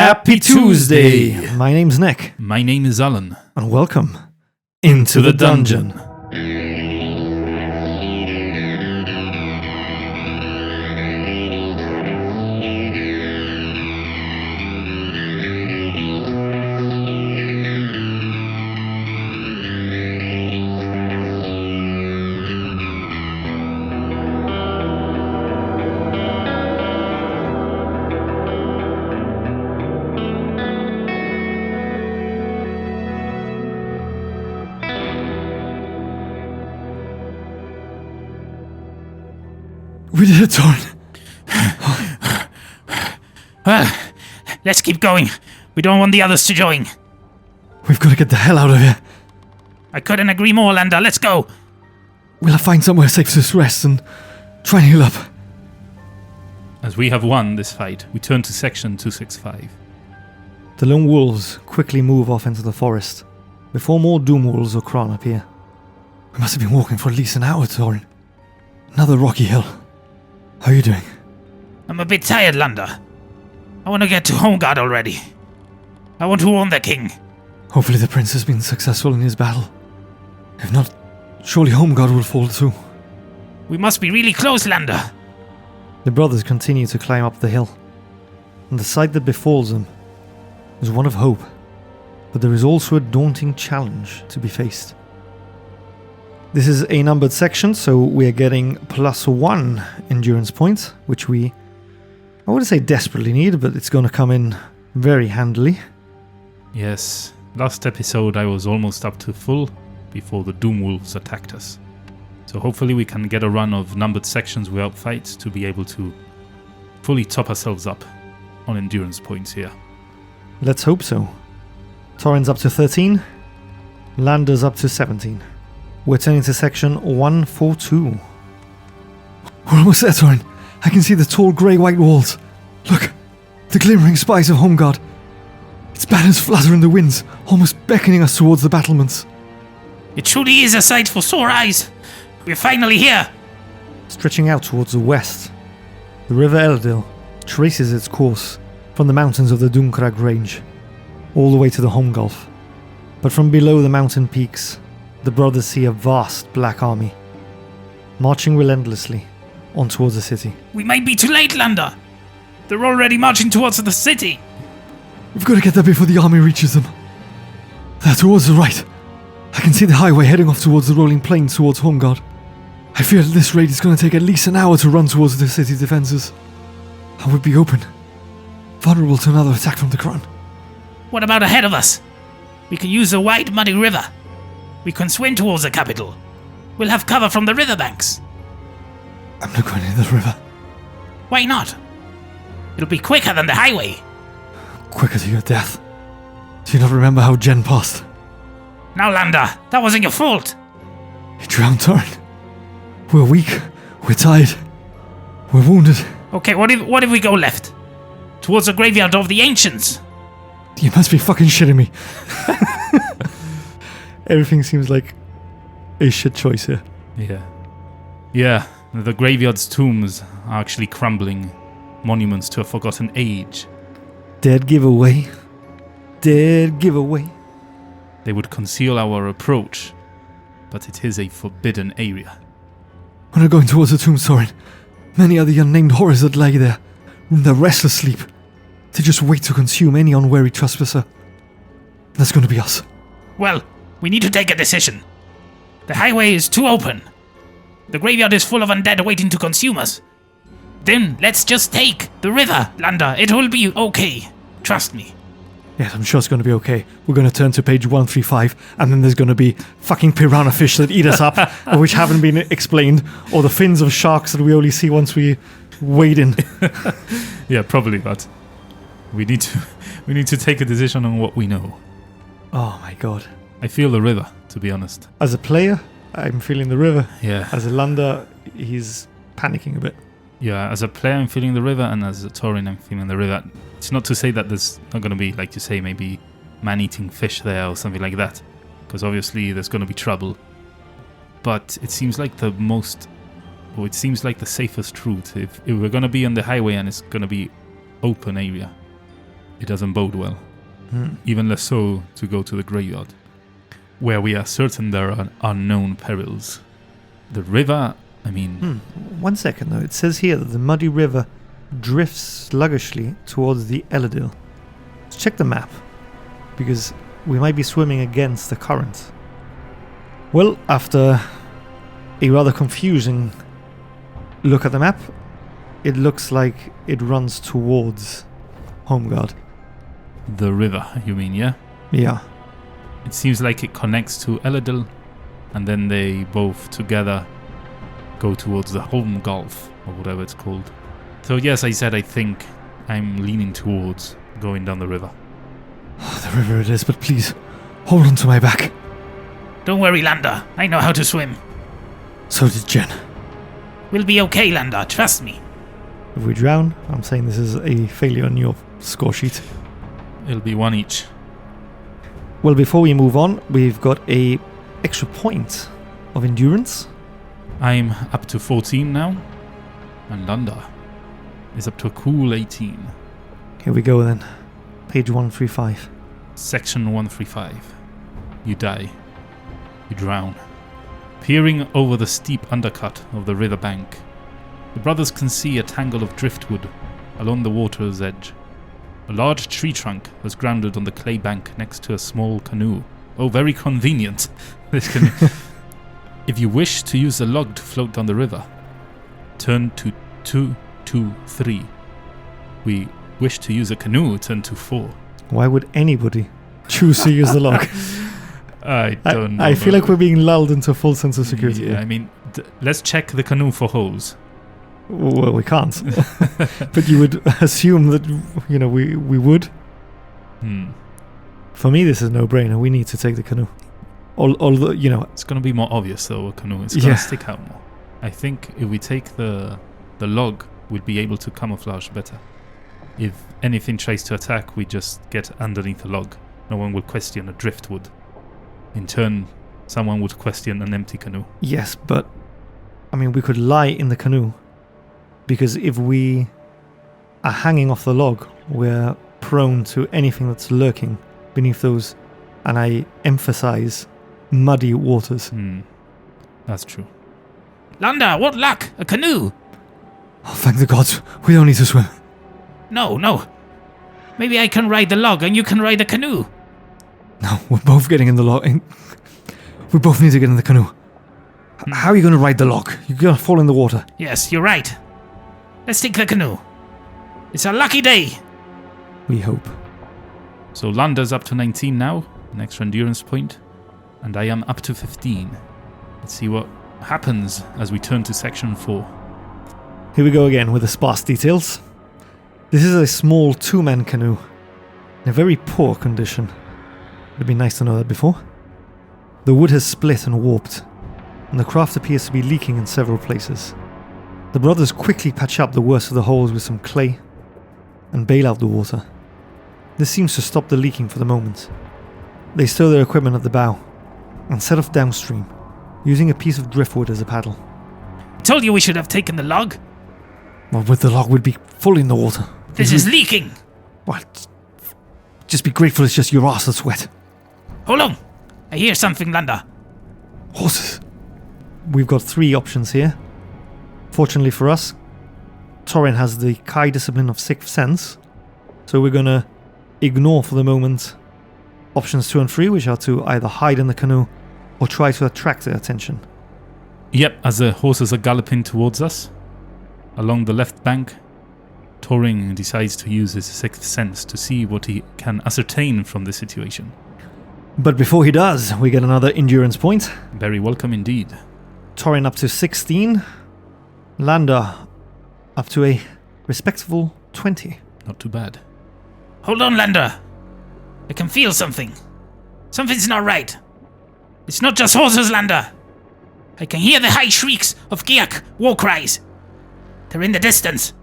Happy Tuesday! My name's Nick. My name is Alan. And welcome into the dungeon. We did it, Torin. Well, let's keep going. We don't want the others to join. We've got to get the hell out of here. I couldn't agree more, Landar. Let's go. We'll find somewhere safe to rest and try and heal up. As we have won this fight, we turn to section 265. The lone wolves quickly move off into the forest before more doom wolves or Kron appear. We must have been walking for at least an hour, Torin. Another rocky hill. How are you doing? I'm a bit tired, Landar. I want to get to Homeguard already. I want to warn the king. Hopefully the prince has been successful in his battle. If not, surely Homeguard will fall too. We must be really close, Landar. The brothers continue to climb up the hill, and the sight that befalls them is one of hope, but there is also a daunting challenge to be faced. This is a numbered section, so we are getting +1 endurance points, which I wouldn't say desperately need, but it's going to come in very handily. Yes, last episode I was almost up to full before the Doom Wolves attacked us. So hopefully we can get a run of numbered sections without fights to be able to fully top ourselves up on endurance points here. Let's hope so. Torin's up to 13, Landar's up to 17. We're turning to section 142. We're almost there, Torin. I can see the tall grey-white walls. Look, the glimmering spires of Homeguard. Its banners flutter in the winds, almost beckoning us towards the battlements. It truly is a sight for sore eyes. We're finally here. Stretching out towards the west, the River Eldil traces its course from the mountains of the Dunkrag Range, all the way to the Home Gulf. But from below the mountain peaks, the brothers see a vast black army, marching relentlessly on towards the city. We might be too late, Landar. They're already marching towards the city. We've got to get there before the army reaches them. There, towards the right. I can see the highway heading off towards the rolling plains towards Homeguard. I fear at this rate it's going to take at least an hour to run towards the city's defenses. I would be open, vulnerable to another attack from the Kron. What about ahead of us? We can use the wide, muddy river. We can swim towards the capital. We'll have cover from the riverbanks. I'm not going near the river. Why not? It'll be quicker than the highway. Quicker to your death. Do you not remember how Jen passed? Now, Landar, that wasn't your fault. He drowned, Torin. We're weak. We're tired. We're wounded. Okay, what if we go left? Towards the graveyard of the ancients. You must be fucking shitting me. Everything seems like a shit choice here. Yeah, the graveyard's tombs are actually crumbling, monuments to a forgotten age. Dead giveaway. Dead giveaway. They would conceal our approach, but it is a forbidden area. We're not going towards the tombs, Torin. Many are the unnamed horrors that lie there, in their restless sleep. They just wait to consume any unwary trespasser. That's going to be us. Well, we need to take a decision. The highway is too open. The graveyard is full of undead waiting to consume us. Then let's just take the river, Landar. It will be okay. Trust me. Yes, I'm sure it's going to be okay. We're going to turn to page 135, and then there's going to be fucking piranha fish that eat us up, which haven't been explained, or the fins of sharks that we only see once we wade in. Yeah, probably, but we need to take a decision on what we know. Oh my god. I feel the river, to be honest. As a player, I'm feeling the river. Yeah. As a Landar, he's panicking a bit. Yeah, as a player, I'm feeling the river, and as a Torin, I'm feeling the river. It's not to say that there's not going to be, like you say, maybe man-eating fish there or something like that, because obviously there's going to be trouble. But it seems like the safest route. If we're going to be on the highway and it's going to be open area, It doesn't bode well. Even less so to go to the graveyard, where we are certain there are unknown perils. The river, I mean... 1 second though, it says here that the muddy river drifts sluggishly towards the Eladil. Let's check the map, because we might be swimming against the current. Well, after a rather confusing look at the map, it looks like it runs towards Homeguard. The river, you mean, yeah? Yeah. It seems like it connects to Eladil, and then they both together go towards the Home Gulf, or whatever it's called. So yes, I said I think I'm leaning towards going down the river. The river it is, but please, hold on to my back. Don't worry, Landar. I know how to swim. So did Jen. We'll be okay, Landar. Trust me. If we drown, I'm saying this is a failure on your score sheet. It'll be one each. Well, before we move on, we've got a extra point of endurance. I'm up to 14 now, and Landar is up to a cool 18. Here we go then. Page 135. Section 135. You die. You drown. Peering over the steep undercut of the river bank, the brothers can see a tangle of driftwood along the water's edge. A large tree trunk has grounded on the clay bank next to a small canoe. Oh, very convenient. This canoe. If you wish to use a log to float down the river, turn to 2, 2, 3. We wish to use a canoe, turn to 4. Why would anybody choose to use the log? I don't know. I feel like we're being lulled into a full sense of security. Yeah, I mean, let's check the canoe for holes. Well, we can't. But you would assume that, we would. For me, this is no-brainer. We need to take the canoe. Although, It's going to be more obvious, though, a canoe. It's going to stick out more. I think if we take the log, we'll be able to camouflage better. If anything tries to attack, we just get underneath the log. No one will question a driftwood. In turn, someone would question an empty canoe. Yes, but, we could lie in the canoe. Because if we are hanging off the log, we're prone to anything that's lurking beneath those, and I emphasize, muddy waters. That's true. Landar, what luck! A canoe! Oh, thank the gods, we don't need to swim. No. Maybe I can ride the log and you can ride the canoe. No, we're both getting in the log. We both need to get in the canoe. How are you going to ride the log? You're going to fall in the water. Yes, you're right. Let's take the canoe. It's a lucky day. We hope. So Landar's up to 19 now, an extra endurance point, and I am up to 15. Let's see what happens as we turn to section 4. Here we go again with the sparse details. This is a small 2-man canoe in a very poor condition. It'd be nice to know that before. The wood has split and warped, and the craft appears to be leaking in several places. The brothers quickly patch up the worst of the holes with some clay and bail out the water. This seems to stop the leaking for the moment. They stow their equipment at the bow and set off downstream, using a piece of driftwood as a paddle. I told you we should have taken the log. Well, with the log, we'd be full in the water. This is leaking. Well, just be grateful it's just your arse that's wet. Hold on. I hear something, Landar. Horses. We've got 3 options here. Fortunately for us, Torin has the Kai discipline of 6th sense, so we're going to ignore for the moment options 2 and 3, which are to either hide in the canoe or try to attract their attention. Yep, as the horses are galloping towards us, along the left bank, Torin decides to use his 6th sense to see what he can ascertain from the situation. But before he does, we get another endurance point. Very welcome indeed. Torin up to 16. Landar up to a respectable 20. Not too bad. Hold on, Landar. I can feel something. Something's not right. It's not just horses, Landar. I can hear the high shrieks of Giak war cries. They're in the distance.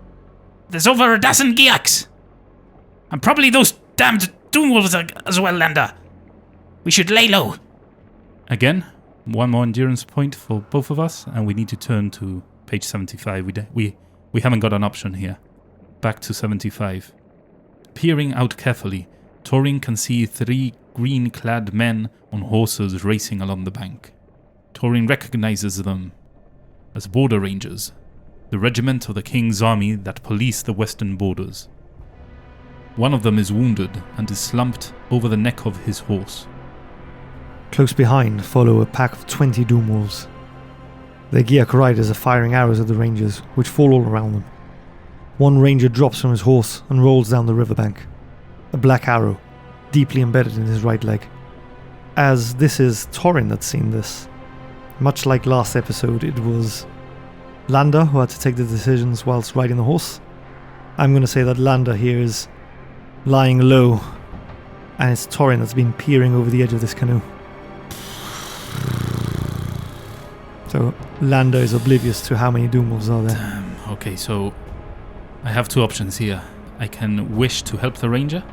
There's over a dozen Giaks. And probably those damned Doomwolves as well, Landar. We should lay low. Again, one more endurance point for both of us, and we need to turn to page 75. We haven't got an option here. Back to 75. Peering out carefully, Torin can see 3 green-clad men on horses racing along the bank. Torin recognizes them as border rangers, the regiment of the King's army that police the western borders. One of them is wounded and is slumped over the neck of his horse. Close behind follow a pack of 20 Doomwolves. Their Geark riders are firing arrows at the rangers, which fall all around them. One ranger drops from his horse and rolls down the riverbank, a black arrow, deeply embedded in his right leg. As this is Torin that's seen this, much like last episode, it was Landar who had to take the decisions whilst riding the horse. I'm going to say that Landar here is lying low, and it's Torin that's been peering over the edge of this canoe. So Landar is oblivious to how many Doomwolves are there. Okay, so I have 2 options here. I can wish to help the ranger,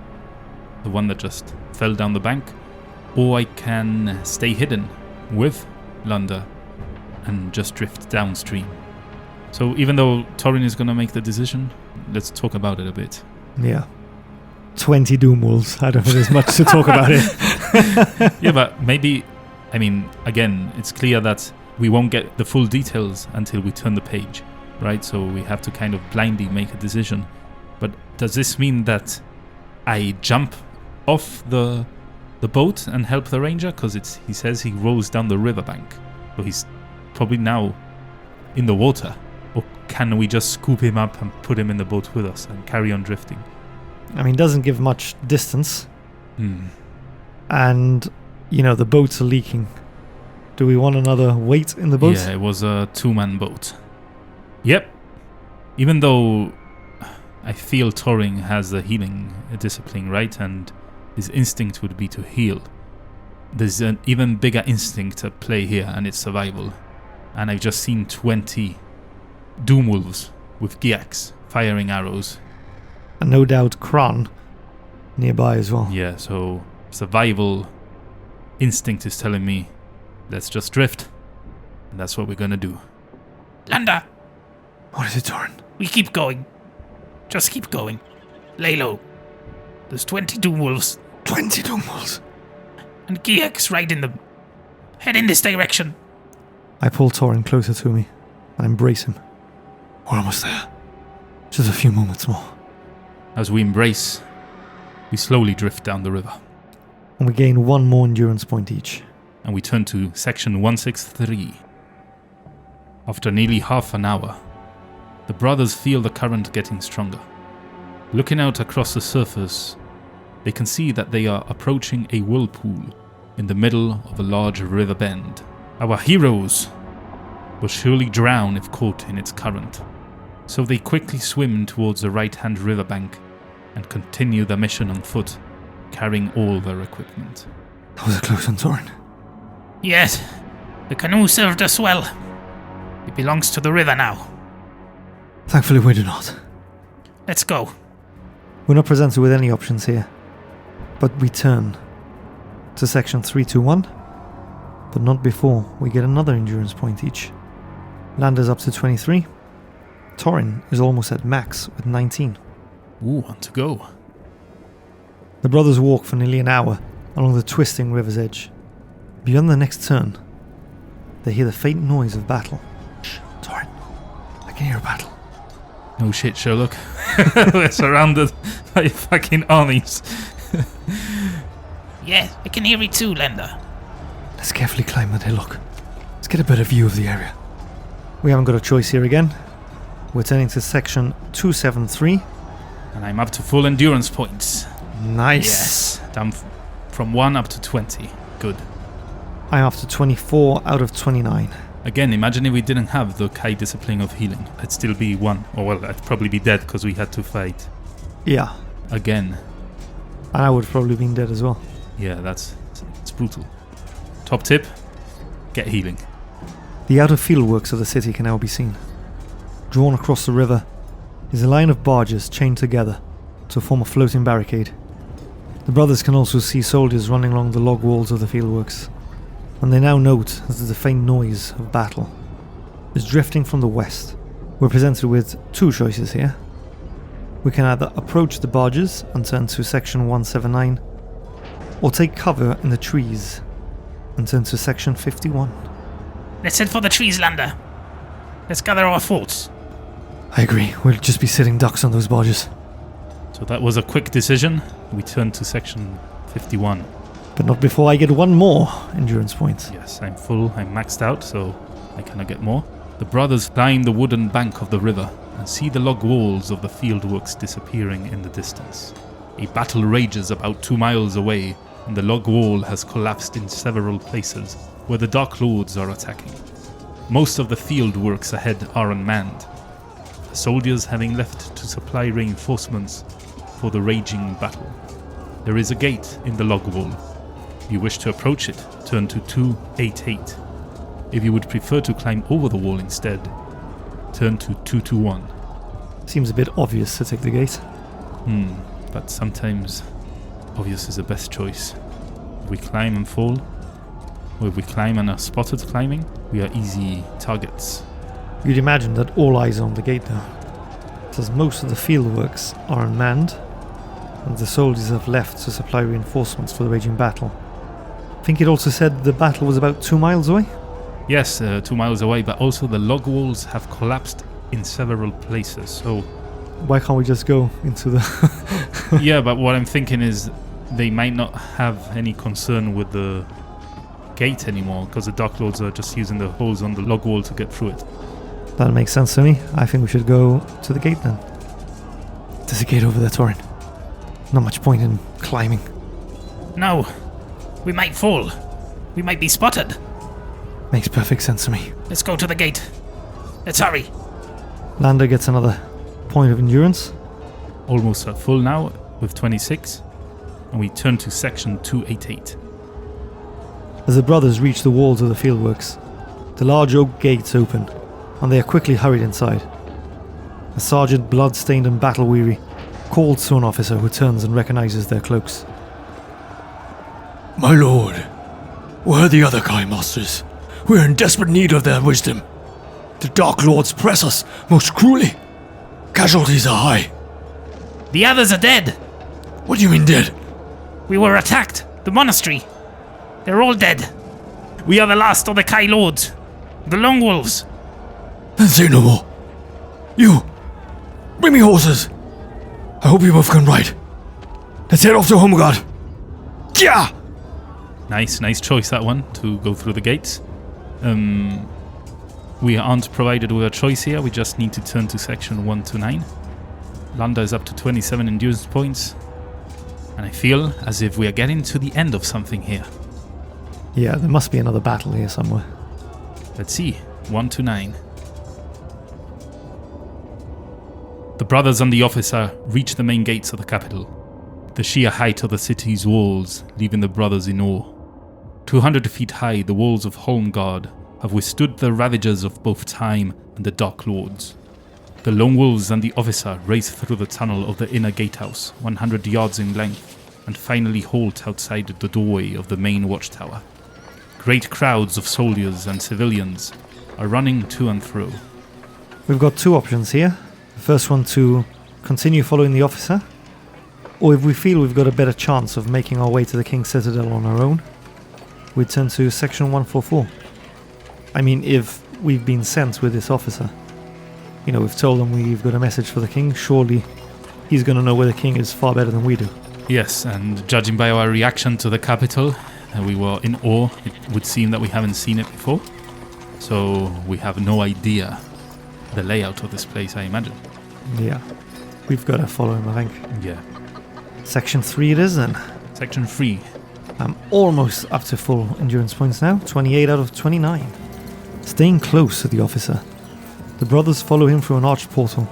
the one that just fell down the bank, or I can stay hidden with Landar and just drift downstream. So even though Torin is going to make the decision, let's talk about it a bit. Yeah. 20 Doomwolves. I don't think there's much to talk about it. Yeah, but maybe, I mean, again, it's clear that we won't get the full details until we turn the page, right? So we have to kind of blindly make a decision. But does this mean that I jump off the boat and help the ranger? Because he says he rolls down the riverbank. So he's probably now in the water. Or can we just scoop him up and put him in the boat with us and carry on drifting? I mean, it doesn't give much distance. And, you know, the boats are leaking. Do we want another weight in the boat? Yeah, it was a 2-man boat. Yep. Even though I feel Torin has a healing discipline, right? And his instinct would be to heal. There's an even bigger instinct at play here, and it's survival. And I've just seen 20 Doomwolves with Gearks firing arrows. And no doubt Kron nearby as well. Yeah, so survival instinct is telling me, let's just drift. And that's what we're gonna do. Landar, What is it, Torin? we keep going. Just keep going. Lay low. There's 20 Doomwolves 20 Doomwolves. and Gearks riding them. Head in this direction. I pull Torin closer to me and embrace him. We're almost there. Just a few moments more. As we embrace, we slowly drift down the river. And we gain 1 more endurance point each. And we turn to section 163. After nearly half an hour, the brothers feel the current getting stronger. Looking out across the surface, they can see that they are approaching a whirlpool in the middle of a large river bend. Our heroes will surely drown if caught in its current, so they quickly swim towards the right-hand riverbank and continue their mission on foot, carrying all their equipment. That was a close one, Torin. Yes, the canoe served us well. It belongs to the river now. Thankfully we do not. Let's go. We're not presented with any options here. But we turn to section 321. But not before we get another endurance point each. Landar's up to 23. Torin is almost at max with 19. Ooh, on to go. The brothers walk for nearly an hour along the twisting river's edge. Beyond the next turn, they hear the faint noise of battle. Shh, Torin. I can hear a battle. No shit, Sherlock. We're surrounded by fucking armies. Yes, I can hear it too, Landar. Let's carefully climb that hillock. Let's get a better view of the area. We haven't got a choice here again. We're turning to section 273. And I'm up to full endurance points. Nice. Yes. Down from 1 up to 20. Good. I'm up to 24 out of 29. Again, imagine if we didn't have the high discipline of healing. I'd still be 1. Or well, I'd probably be dead because we had to fight. Yeah. Again. And I would have probably been dead as well. Yeah, it's brutal. Top tip, get healing. The outer fieldworks of the city can now be seen. Drawn across the river is a line of barges chained together to form a floating barricade. The brothers can also see soldiers running along the log walls of the fieldworks, and they now note that the faint noise of battle is drifting from the west. We're presented with 2 choices here. We can either approach the barges and turn to section 179, or take cover in the trees and turn to section 51. Let's head for the trees, Landar. Let's gather our thoughts. I agree, we'll just be sitting ducks on those barges. So that was a quick decision. We turn to section 51. But not before I get one more endurance point. Yes, I'm full, I'm maxed out, so I cannot get more. The brothers climb the wooden bank of the river and see the log walls of the fieldworks disappearing in the distance. A battle rages about 2 miles away, and the log wall has collapsed in several places where the Dark Lords are attacking. Most of the fieldworks ahead are unmanned, the soldiers having left to supply reinforcements for the raging battle. There is a gate in the log wall. If you wish to approach it, turn to 288. If you would prefer to climb over the wall instead, turn to 221. Seems a bit obvious to take the gate. But sometimes obvious is the best choice. If we climb and fall, or if we climb and are spotted climbing, we are easy targets. You'd imagine that all eyes are on the gate now, as most of the fieldworks are unmanned, and the soldiers have left to supply reinforcements for the raging battle. I think it also said the battle was about 2 miles away? Yes, 2 miles away, but also the log walls have collapsed in several places, so... Why can't we just go into the... Yeah, but what I'm thinking is they might not have any concern with the gate anymore, because the Dark Lords are just using the holes on the log wall to get through it. That makes sense to me. I think we should go to the gate then. There's a gate over there, Torin. Not much point in climbing. No. We might fall. We might be spotted. Makes perfect sense to me. Let's go to the gate. Let's hurry. Landar gets another point of endurance. Almost at full now, with 26, and we turn to section 288. As the brothers reach the walls of the fieldworks, the large oak gates open, and they are quickly hurried inside. A sergeant, blood-stained and battle-weary, calls to an officer who turns and recognizes their cloaks. My lord, where are the other Kai Masters? We're in desperate need of their wisdom. The Dark Lords press us most cruelly. Casualties are high. The others are dead. What do you mean dead? We were attacked. The monastery. They're all dead. We are the last of the Kai Lords. The LoneWolves. Then say no more. You, bring me horses. I hope you both can ride. Let's head off to Homeguard. Yeah! Nice choice that one, to go through the gates. We aren't provided with a choice here, we just need to turn to section 129. Landar is up to 27 endurance points, and I feel as if we are getting to the end of something here. Yeah, there must be another battle here somewhere. Let's see, 129. The brothers and the officer reach the main gates of the capital, the sheer height of the city's walls leaving the brothers in awe. 200 feet high, the walls of Holmgard have withstood the ravages of both time and the Dark Lords. The LoneWolves and the officer race through the tunnel of the inner gatehouse, 100 yards in length, and finally halt outside the doorway of the main watchtower. Great crowds of soldiers and civilians are running to and fro. We've got two options here. The first one to continue following the officer, or if we feel we've got a better chance of making our way to the King's Citadel on our own, we turn to section 144. I mean, if we've been sent with this officer, you know, we've told him we've got a message for the king, surely he's going to know where the king is far better than we do. Yes, and judging by our reaction to the capital, we were in awe. It would seem that we haven't seen it before, so we have no idea the layout of this place, I imagine. Yeah, we've got to follow him, I think. Yeah. Section 3 it is then. Section 3. I'm almost up to full endurance points now, 28 out of 29. Staying close to the officer, the brothers follow him through an arched portal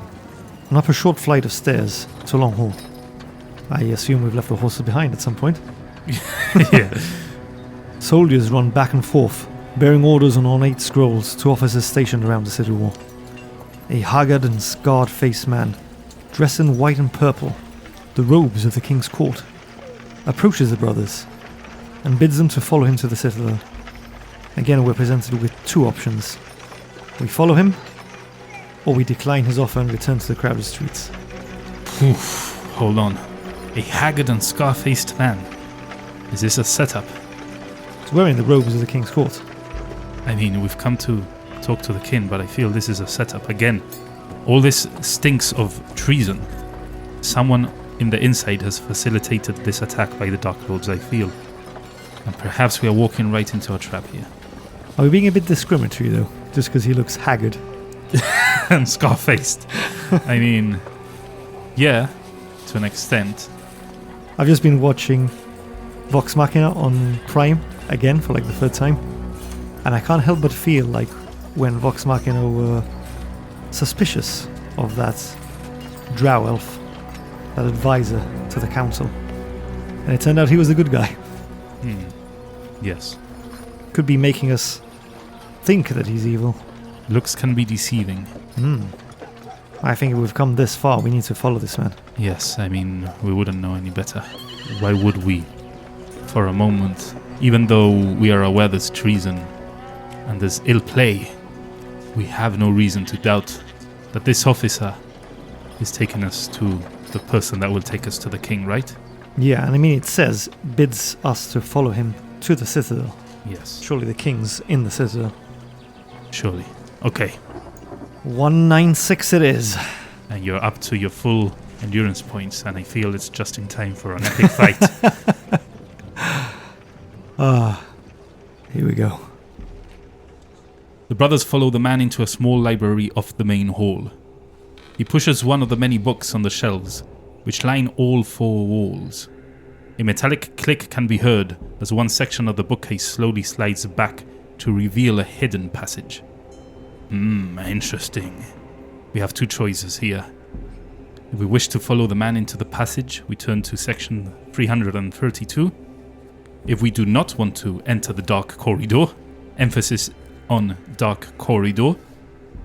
and up a short flight of stairs to a long hall. I assume we've left the horses behind at some point. Yeah. Soldiers run back and forth, bearing orders on ornate scrolls to officers stationed around the city wall. A haggard and scarred-faced man, dressed in white and purple, the robes of the king's court, approaches the brothers and bids them to follow him to the citadel. Again, we're presented with two options. We follow him, or we decline his offer and return to the crowded streets. Oof, hold on. A haggard and scar-faced man. Is this a setup? He's wearing the robes of the king's court. I mean, we've come to talk to the king, but I feel this is a setup. Again, all this stinks of treason. Someone in the inside has facilitated this attack by the Dark Lords, I feel. And perhaps we are walking right into a trap here. Are we being a bit discriminatory, though? Just because he looks haggard? And scar-faced. I mean, yeah, to an extent. I've just been watching Vox Machina on Prime again for like the third time. And I can't help but feel like when Vox Machina were suspicious of that drow elf, that advisor to the council. And it turned out he was the good guy. Yes. Could be making us think that he's evil. Looks can be deceiving. I think if we've come this far, we need to follow this man. Yes, I mean, we wouldn't know any better. Why would we? For a moment, even though we are aware there's treason and there's ill play, we have no reason to doubt that this officer is taking us to the person that will take us to the king, right? Yeah, and I mean, it says, bids us to follow him to the citadel. Yes. Surely the king's in the citadel. Surely. Okay. 196 it is. And you're up to your full endurance points, and I feel it's just in time for an epic fight. Here we go. The brothers follow the man into a small library off the main hall. He pushes one of the many books on the shelves, which line all four walls. A metallic click can be heard as one section of the bookcase slowly slides back to reveal a hidden passage. Interesting. We have two choices here. If we wish to follow the man into the passage, we turn to section 332. If we do not want to enter the dark corridor, emphasis on dark corridor,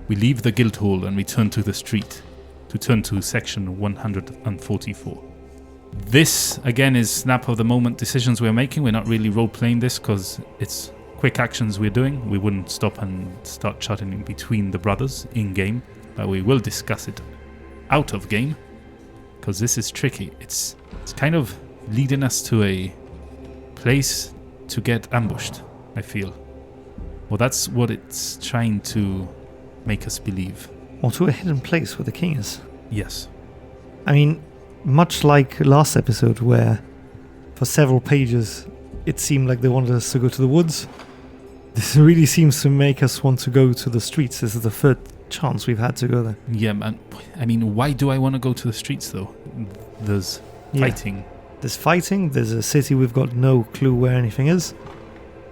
we leave the guild hall and return to the street to turn to section 144. This, again, is snap of the moment decisions we're making. We're not really role-playing this because it's quick actions we're doing. We wouldn't stop and start chatting in between the brothers in-game, but we will discuss it out of game because this is tricky. It's kind of leading us to a place to get ambushed, I feel. Well, that's what it's trying to make us believe. Or to a hidden place where the king is. Yes. I mean, much like last episode where for several pages it seemed like they wanted us to go to the woods, this really seems to make us want to go to the streets. This is the third chance we've had to go there. Yeah, man. I mean, why do I want to go to the streets, though? There's fighting. There's fighting. There's a city we've got no clue where anything is.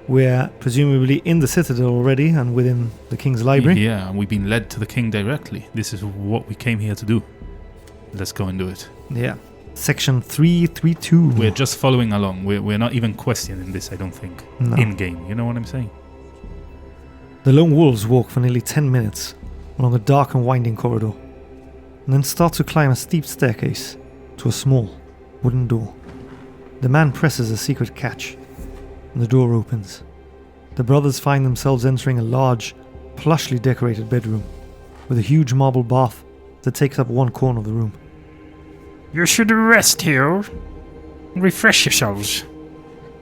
We're presumably in the citadel already and within the king's library. Yeah, and we've been led to the king directly. This is what we came here to do. Let's go and do it. Yeah. Section 332. We're just following along. We're not even questioning this, I don't think. No. In-game, you know what I'm saying? The lone wolves walk for nearly 10 minutes along a dark and winding corridor, and then start to climb a steep staircase to a small wooden door. The man presses a secret catch, and the door opens. The brothers find themselves entering a large, plushly decorated bedroom with a huge marble bath that takes up one corner of the room. You should rest here and refresh yourselves.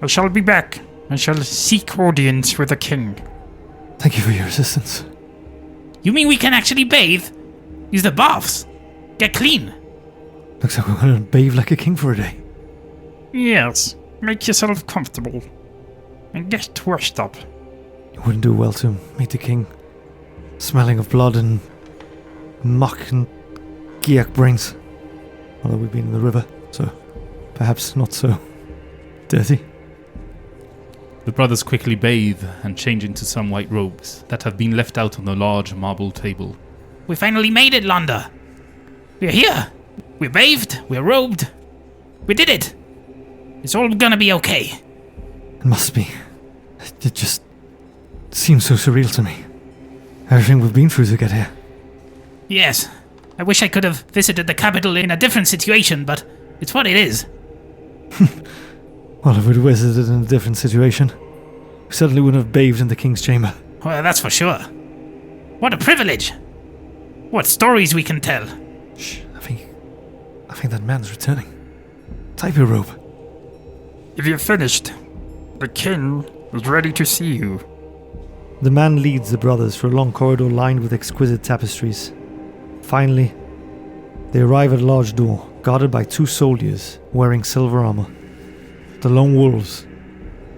I shall be back. I shall seek audience with the king. Thank you for your assistance. You mean we can actually bathe? Use the baths? Get clean? Looks like we're going to bathe like a king for a day. Yes. Make yourself comfortable. And get washed up. You wouldn't do well to meet the king smelling of blood and muck and giak brains. Although we've been in the river, so perhaps not so dirty. The brothers quickly bathe and change into some white robes that have been left out on the large marble table. We finally made it, Landar. We're here. We're bathed. We're robed. We did it. It's all gonna be okay. It must be. It just seems so surreal to me. Everything we've been through to get here. Yes. I wish I could have visited the capital in a different situation, but it's what it is. Well, if we'd visited in a different situation, we certainly wouldn't have bathed in the king's chamber. Well, that's for sure. What a privilege. What stories we can tell. Shh, I think think that man's returning. Type your robe. If you're finished, the king is ready to see you. The man leads the brothers through a long corridor lined with exquisite tapestries. Finally, they arrive at a large door, guarded by 2 soldiers wearing silver armor. The lone wolves,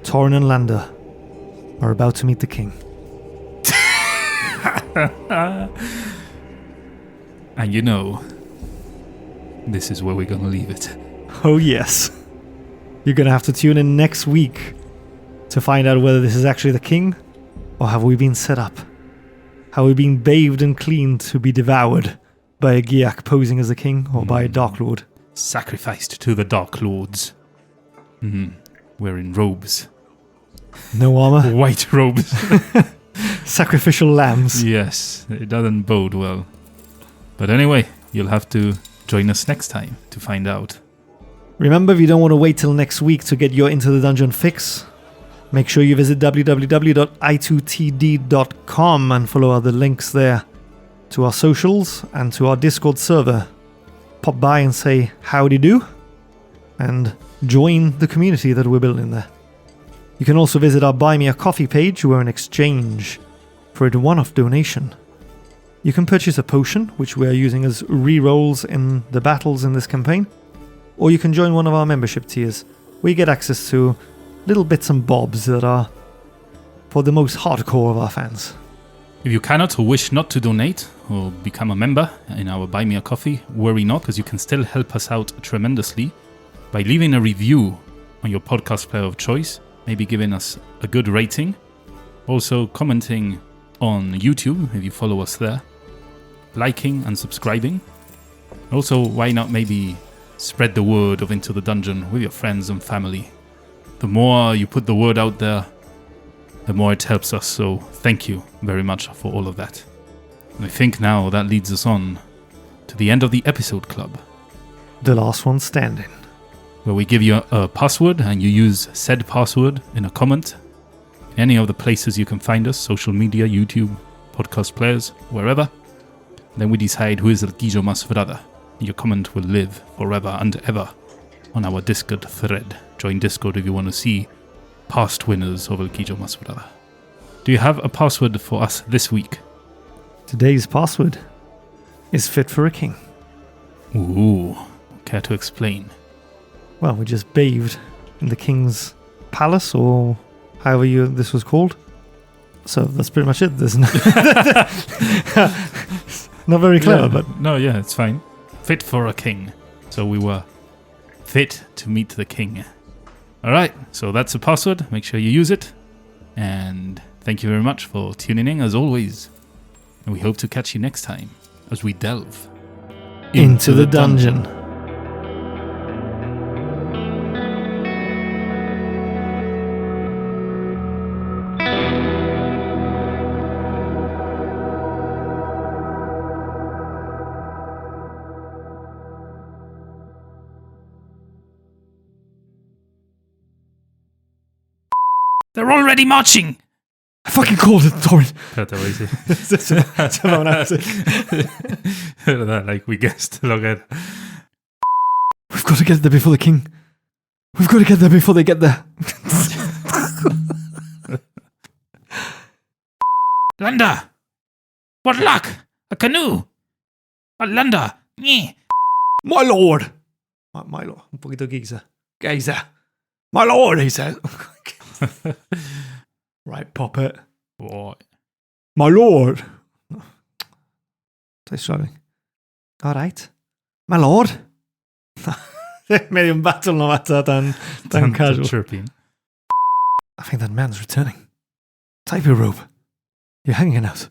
Torin and Landar, are about to meet the king. And you know, this is where we're gonna leave it. Oh yes. You're gonna have to tune in next week to find out whether this is actually the king, or have we been set up? Have we been bathed and cleaned to be devoured by a Giak posing as the king, or by a Dark Lord? Sacrificed to the Dark Lords. Wearing robes. No armor? White robes. Sacrificial lambs. Yes, it doesn't bode well. But anyway, you'll have to join us next time to find out. Remember, if you don't want to wait till next week to get your Into the Dungeon fix, make sure you visit www.i2td.com and follow other links there to our socials and to our Discord server. Pop by and say howdy do, and join the community that we're building there. You can also visit our Buy Me a Coffee page, where in exchange for a one-off donation, you can purchase a potion, which we are using as re-rolls in the battles in this campaign, or you can join one of our membership tiers, where you get access to little bits and bobs that are for the most hardcore of our fans. If you cannot or wish not to donate or become a member in our Buy Me a Coffee, worry not, because you can still help us out tremendously by leaving a review on your podcast player of choice, maybe giving us a good rating, also commenting on YouTube if you follow us there, liking and subscribing. Also, why not maybe spread the word of Into the Dungeon with your friends and family. The more you put the word out there, the more it helps us, so thank you very much for all of that. And I think now that leads us on to the end of the episode club, The last one standing. where we give you a password and you use said password in a comment in any of the places you can find us, social media, YouTube, podcast players, wherever. Then we decide who is El Guillo Mas Brother. Your comment will live forever and ever on our Discord thread. Join Discord if you want to see past winners of El Guillo Mas Brother. Do you have a password for us this week? Today's password is fit for a king. Ooh, care to explain? Well, we just bathed in the king's palace, or however this was called. So that's pretty much it. There's no not very clever, Yeah, but no, yeah, it's fine. Fit for a king. So we were fit to meet the king. Alright, so that's the password. Make sure you use it. And thank you very much for tuning in as always. And we hope to catch you next time as we delve into the dungeon. They're already marching. I fucking called it, Torin. Like we guessed. Look at. We've got to get there before the king. We've got to get there before they get there. Landar! What luck! A canoe! Landar! Yeah. My lord! My lord. Un poquito geezer. Geezer. My lord, he says. Right, puppet. What? My lord. Stay struggling. All right. My lord. Medio en battle no matter tan casual. Chirping. I think that man's returning. Type your robe. You're hanging out.